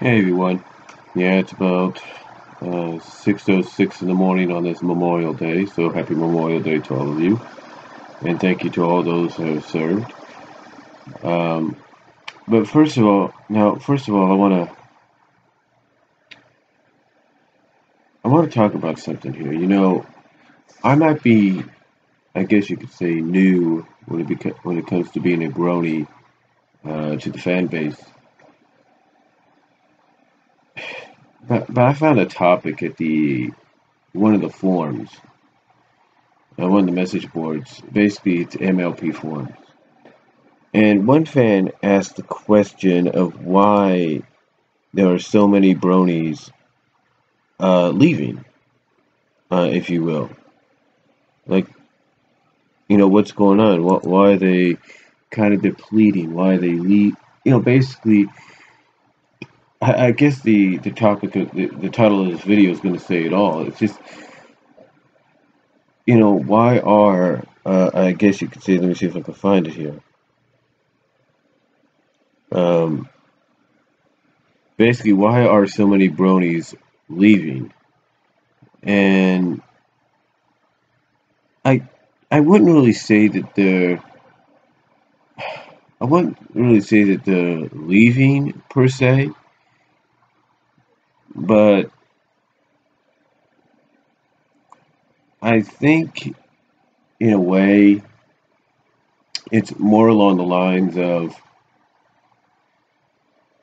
Hey everyone. Yeah, it's about 6:06 in the morning on this Memorial Day, so happy Memorial Day to all of you, and thank you to all those who have served. Um, but first of all, I want to talk about something here. I might be, I guess you could say, new when it comes to being a brony to the fan base. But I found a topic at the one of the forums, one of the message boards. Basically, it's MLP Forums. And one fan asked the question of why there are so many bronies leaving, if you will. Like, what's going on? Why are they kind of depleting? Why are they leave? Basically, I guess the topic of the title of this video is going to say it all. It's just, why are, I guess you could say, let me see if I can find it here. Basically, why are so many bronies leaving? And I wouldn't really say that they're leaving per se, but I think in a way it's more along the lines of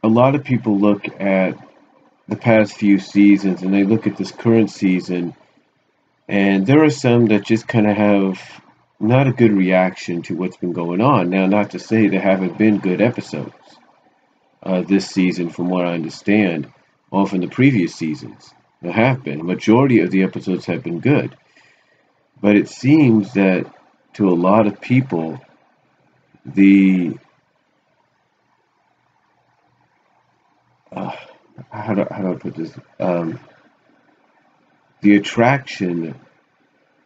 a lot of people look at the past few seasons and they look at this current season, and there are some that just kind of have not a good reaction to what's been going on. Now, not to say there haven't been good episodes this season, from what I understand, or from the previous seasons. There have been. A majority of the episodes have been good. But it seems that to a lot of people, the how do I put this? The attraction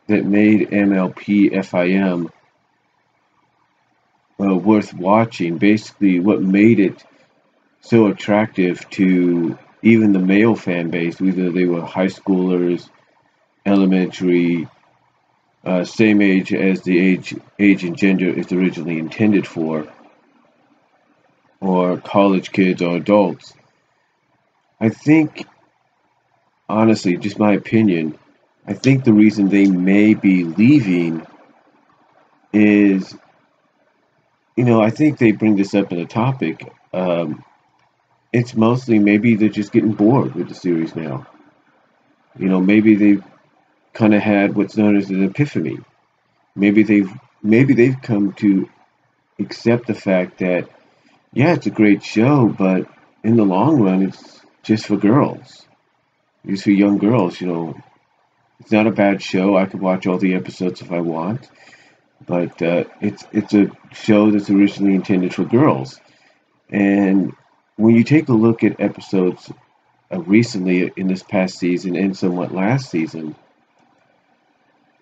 that made MLP FIM worth watching, basically what made it so attractive to even the male fan base, whether they were high schoolers, elementary, same age as the age and gender is originally intended for, or college kids or adults. I think, honestly, just my opinion, I think the reason they may be leaving is, I think they bring this up in the topic. It's mostly maybe they're just getting bored with the series now. Maybe they've kind of had what's known as an epiphany. Maybe they've come to accept the fact that, yeah, it's a great show, but in the long run, it's just for girls. It's for young girls. It's not a bad show. I could watch all the episodes if I want, but it's a show that's originally intended for girls. And when you take a look at episodes recently in this past season and somewhat last season,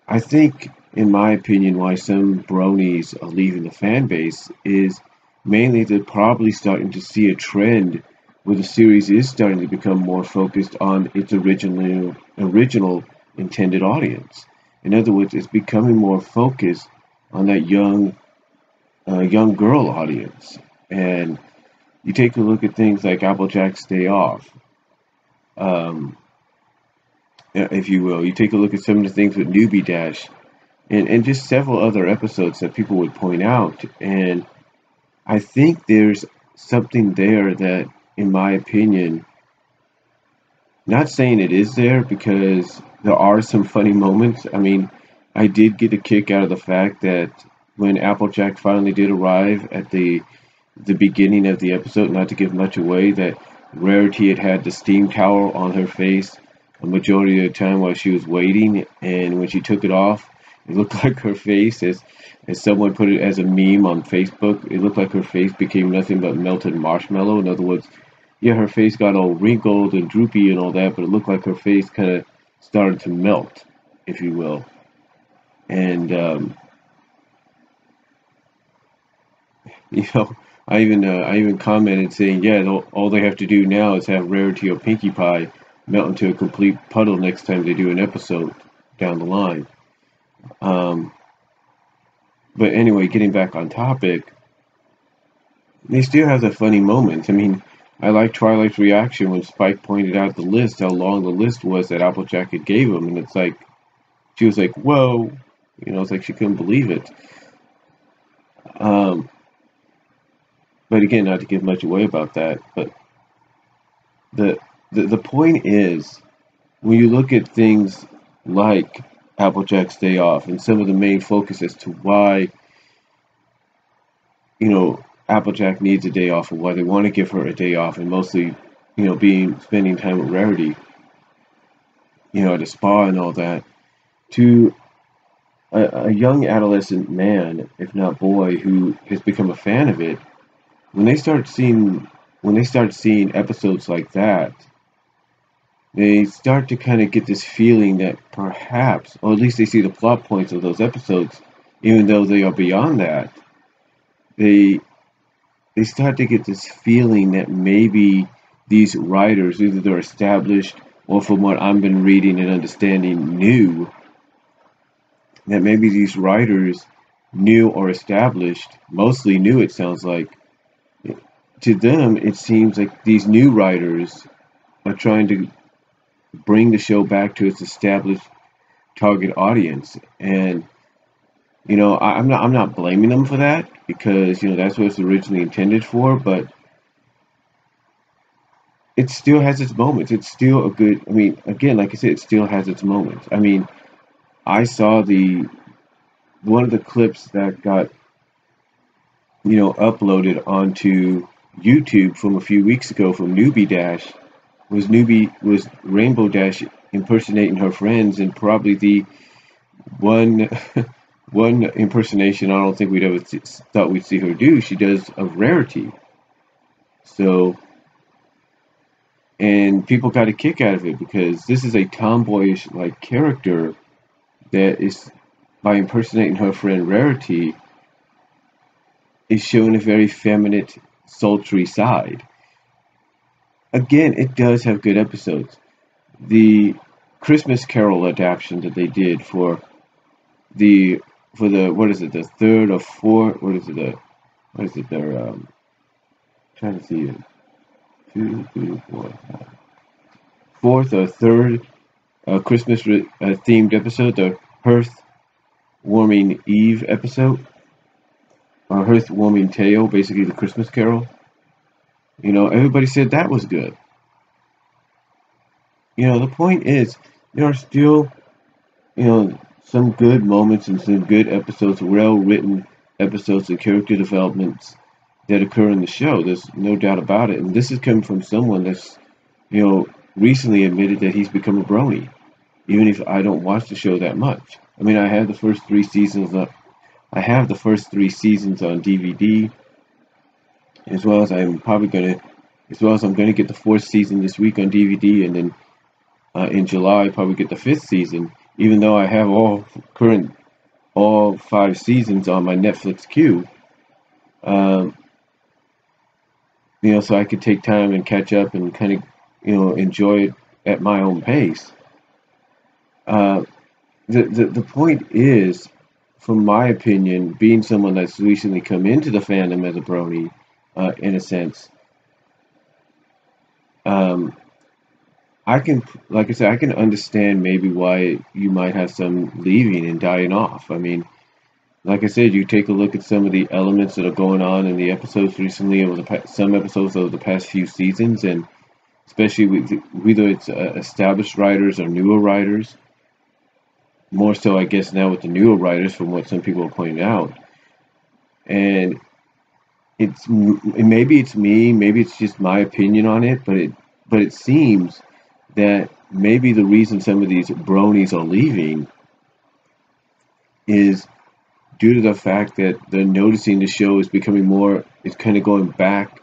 I think, in my opinion, why some bronies are leaving the fan base is mainly they're probably starting to see a trend where the series is starting to become more focused on its original intended audience. In other words, it's becoming more focused on that young girl audience. And you take a look at things like Applejack's Day Off, if you will. You take a look at some of the things with Newbie Dash, and just several other episodes that people would point out. And I think there's something there that, in my opinion, not saying it is there, because there are some funny moments. I mean, I did get a kick out of the fact that when Applejack finally did arrive at the beginning of the episode, not to give much away, that Rarity had the steam towel on her face a majority of the time while she was waiting, and when she took it off, it looked like her face, as someone put it as a meme on Facebook, it looked like her face became nothing but melted marshmallow. In other words, yeah, her face got all wrinkled and droopy and all that, but it looked like her face kind of started to melt, if you will. And, I even commented saying, yeah, all they have to do now is have Rarity or Pinkie Pie melt into a complete puddle next time they do an episode down the line. But anyway, getting back on topic, they still have the funny moments. I mean, I like Twilight's reaction when Spike pointed out the list, how long the list was that Applejack had gave him, and it's like, she was like, whoa, it's like she couldn't believe it. But again, not to give much away about that, but the point is, when you look at things like Applejack's day off and some of the main focus as to why, Applejack needs a day off and why they want to give her a day off, and mostly, spending time with Rarity, at a spa and all that, to a young adolescent man, if not boy, who has become a fan of it, when they start seeing episodes like that, they start to kind of get this feeling that perhaps, or at least they see the plot points of those episodes, even though they are beyond that, they start to get this feeling that maybe these writers, either they're established or from what I've been reading and understanding, new, that maybe these writers, new or established, mostly new it sounds like, to them it seems like these new writers are trying to bring the show back to its established target audience. And I'm not blaming them for that, because that's what it's originally intended for, but it still has its moments. It's still a good, I mean, again, like I said, it still has its moments. I mean, I saw one of the clips that got uploaded onto YouTube from a few weeks ago from Newbie Dash was Rainbow Dash impersonating her friends, and probably the one one impersonation I don't think we'd ever thought we'd see her do. She does of Rarity. So, and people got a kick out of it because this is a tomboyish like character that is, by impersonating her friend Rarity, is showing a very feminine, sultry side. Again, it does have good episodes. The Christmas Carol adaptation that they did for the what is it, the third or fourth, they're trying to see it, 2, 3, 4, 5, fourth or third Christmas themed episode, the Hearth Warming Eve episode, or Hearth Warming Tale, basically the Christmas Carol. Everybody said that was good. The point is, there are still, some good moments and some good episodes, well-written episodes and character developments that occur in the show. There's no doubt about it. And this is coming from someone that's, recently admitted that he's become a brony, even if I don't watch the show that much. I mean, I have the first 3 seasons on DVD, as well as I'm going to get the 4th season this week on DVD, and then in July probably get the 5th season, even though I have all 5 seasons on my Netflix queue. So I could take time and catch up and kind of, enjoy it at my own pace. The point is, from my opinion, being someone that's recently come into the fandom as a brony, in a sense, I can, like I said, I can understand maybe why you might have some leaving and dying off. I mean, like I said, you take a look at some of the elements that are going on in the episodes recently, over some episodes over the past few seasons, and especially with whether it's established writers or newer writers. More so, I guess, now with the newer writers, from what some people are pointing out. And maybe it's me, maybe it's just my opinion on it, but it seems that maybe the reason some of these bronies are leaving is due to the fact that they're noticing the show is becoming more, it's kind of going back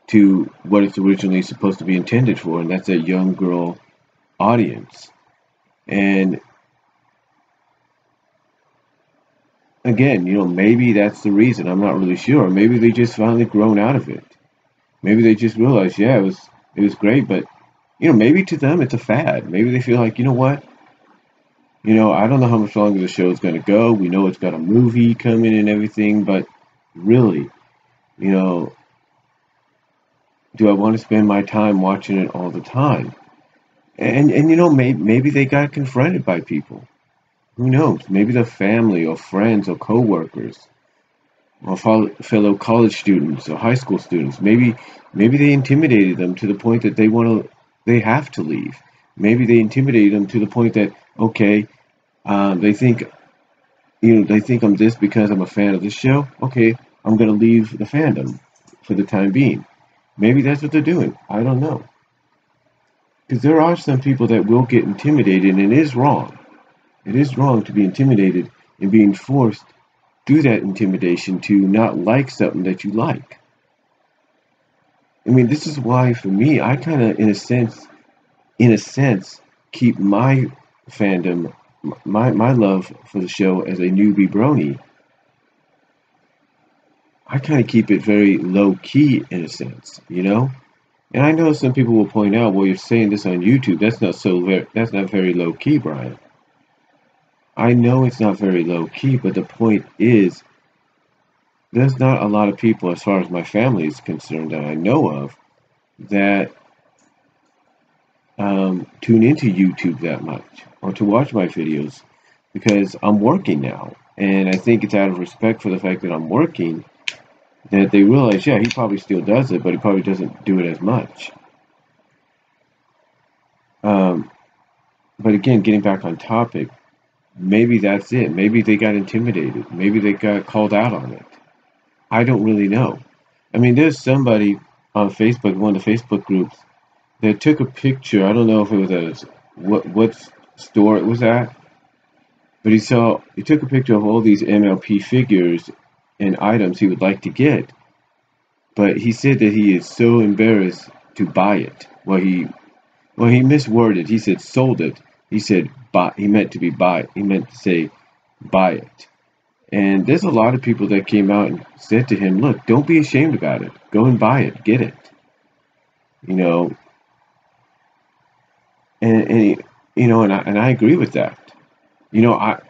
to what it's originally supposed to be intended for, and that's a young girl audience. And again, maybe that's the reason. I'm not really sure. Maybe they just finally grown out of it. Maybe they just realized, yeah, it was great, but maybe to them it's a fad. Maybe they feel like, you know what? I don't know how much longer the show is going to go. We know it's got a movie coming and everything, but really, you know, do I want to spend my time watching it all the time? And maybe they got confronted by people. Who knows? Maybe the family or friends or coworkers or fellow college students or high school students. Maybe they intimidated them to the point that they have to leave. Maybe they intimidated them to the point that, okay, they think I'm this because I'm a fan of this show. Okay, I'm gonna leave the fandom for the time being. Maybe that's what they're doing. I don't know. Because there are some people that will get intimidated, and it is wrong. It is wrong to be intimidated and being forced through that intimidation to not like something that you like. I mean, this is why for me, I kind of, in a sense, keep my fandom, my love for the show as a newbie brony. I kind of keep it very low key in a sense. And I know some people will point out, well, you're saying this on YouTube. That's not very low key, Brian. I know it's not very low key, but the point is, there's not a lot of people, as far as my family is concerned, that I know of, that tune into YouTube that much or to watch my videos because I'm working now. And I think it's out of respect for the fact that I'm working that they realize, yeah, he probably still does it, but he probably doesn't do it as much. Um, but again, getting back on topic, maybe that's it. Maybe they got intimidated. Maybe they got called out on it. I don't really know. I mean, there's somebody on Facebook, one of the Facebook groups, that took a picture. I don't know if it was at what store it was at, but he took a picture of all these MLP figures and items he would like to get. But he said that he is so embarrassed to buy it. He misworded. He said sold it. He said buy. He meant to be buy. He meant to say buy it. And there's a lot of people that came out and said to him, "Look, don't be ashamed about it. Go and buy it. Get it." You know, and I agree with that. You know, I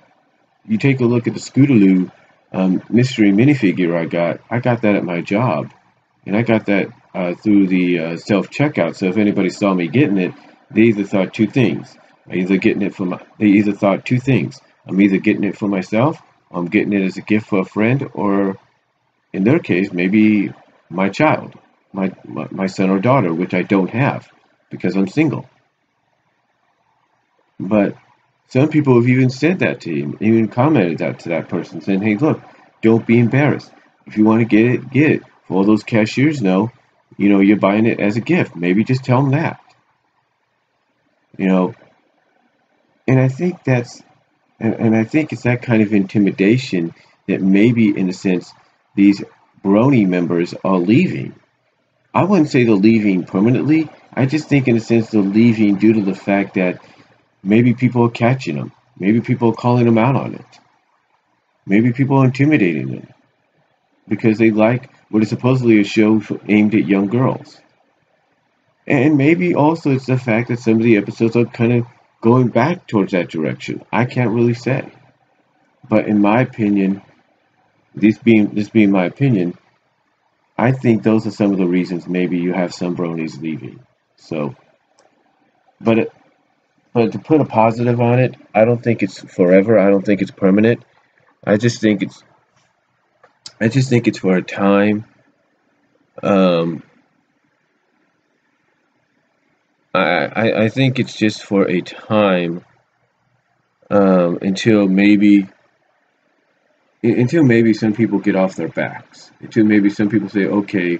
you take a look at the Scootaloo mystery minifigure I got that at my job, and I got that through the self checkout. So if anybody saw me getting it, they either thought two things. They either thought two things. I'm either getting it for myself, I'm getting it as a gift for a friend, or in their case, maybe my child, my son or daughter, which I don't have because I'm single. But some people have even said that to him, even commented that to that person, saying, "Hey, look, don't be embarrassed. If you want to get it, get it. For all those cashiers know, you're buying it as a gift. Maybe just tell them that." You know, and I think I think it's that kind of intimidation that maybe, in a sense, these brony members are leaving. I wouldn't say they're leaving permanently. I just think, in a sense, they're leaving due to the fact that maybe people are catching them. Maybe people are calling them out on it. Maybe people are intimidating them because they like what is supposedly a show aimed at young girls. And maybe also it's the fact that some of the episodes are kind of going back towards that direction. I can't really say. But in my opinion, this being my opinion, I think those are some of the reasons maybe you have some bronies leaving. So, but But to put a positive on it, I don't think it's forever. I don't think it's permanent. I just think it's for a time. Um, I think it's just for a time until maybe some people get off their backs. Until maybe some people say, "Okay,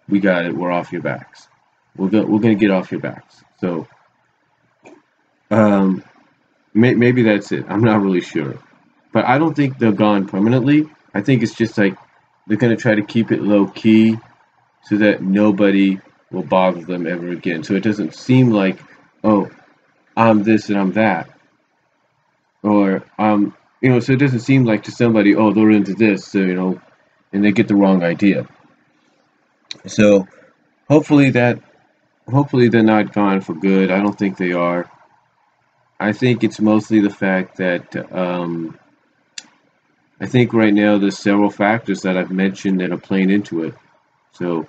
we got it. We're off your backs. We're gonna get off your backs." So um, maybe that's it. I'm not really sure. But I don't think they're gone permanently. I think it's just like they're going to try to keep it low key so that nobody will bother them ever again. So it doesn't seem like, oh, I'm this and I'm that. Or so it doesn't seem like to somebody, oh, they're into this, so, and they get the wrong idea. So hopefully they're not gone for good. I don't think they are. I think it's mostly the fact that I think right now there's several factors that I've mentioned that are playing into it. So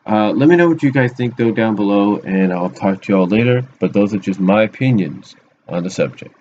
let me know what you guys think though down below, and I'll talk to y'all later. But those are just my opinions on the subject.